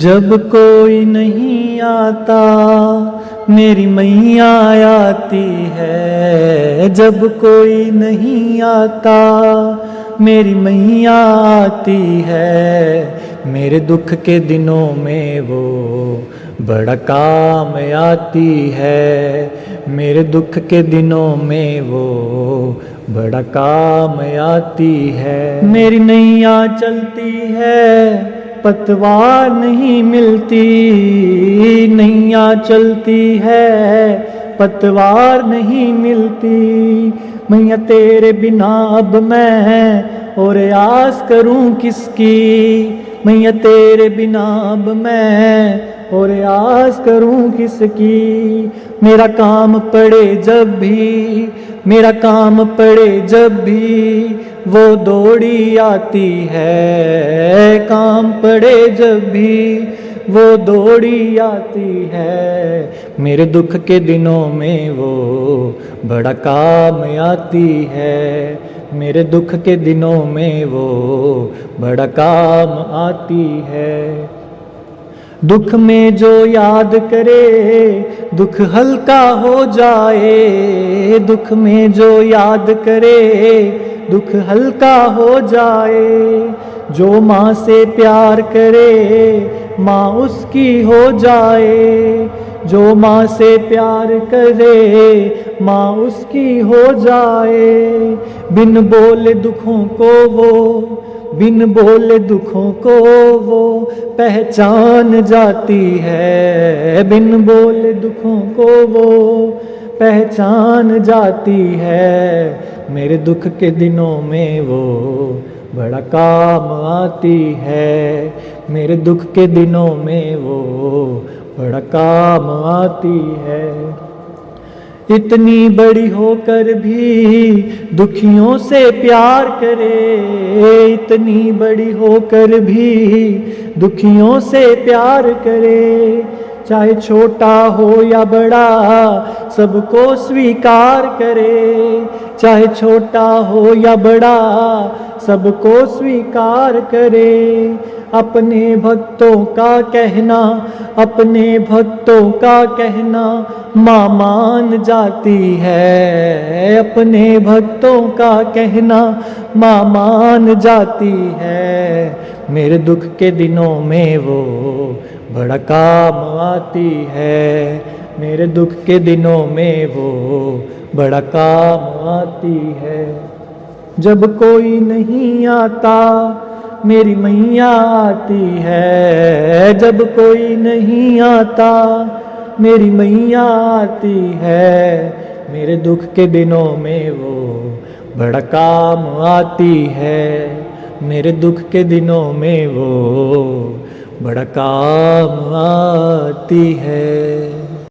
जब कोई नहीं आता मेरी मैया आती है। जब कोई नहीं आता मेरी मैया आती है। मेरे दुख के दिनों में वो बड़ा काम आती है। मेरे दुख के दिनों में वो बड़ा काम आती है। मेरी नैया चलती है पतवार नहीं मिलती। नैया चलती है पतवार नहीं मिलती। मैया तेरे बिना अब मैं और आस करूं किसकी। मैया तेरे बिना अब मैं और आस करूं किसकी। मेरा काम पड़े जब भी, मेरा काम पड़े जब भी वो दौड़ी आती है। काम पड़े जब भी वो दौड़ी आती है। मेरे दुख के दिनों में वो बड़ा काम आती है। मेरे दुख के दिनों में वो बड़ा काम आती है। दुख में जो याद करे दुख हल्का हो जाए। दुख में जो याद करे दुख हल्का हो जाए। जो माँ से प्यार करे माँ उसकी हो जाए। जो माँ से प्यार करे माँ उसकी हो जाए। बिन बोले दुखों को वो, बिन बोले दुखों को वो पहचान जाती है। बिन बोले दुखों को वो पहचान जाती है। मेरे दुख के दिनों में वो बड़ा काम आती है। मेरे दुख के दिनों में वो बड़ा काम आती है। इतनी बड़ी होकर भी दुखियों से प्यार करे। इतनी बड़ी होकर भी दुखियों से प्यार करे। चाहे छोटा हो या बड़ा सबको स्वीकार करे। चाहे छोटा हो या बड़ा सबको स्वीकार करे। अपने भक्तों का कहना, अपने भक्तों का कहना माँ मान जाती है। अपने भक्तों का कहना माँ मान जाती है। मेरे दुख के दिनों में वो बड़ा काम आती है। मेरे दुख के दिनों में वो बड़ा काम आती है। जब कोई नहीं आता मेरी मैया आती है। जब कोई नहीं आता मेरी मैया आती है। मेरे दुख के दिनों में वो बड़ा काम आती है। मेरे दुख के दिनों में वो बड़ा काम आती है।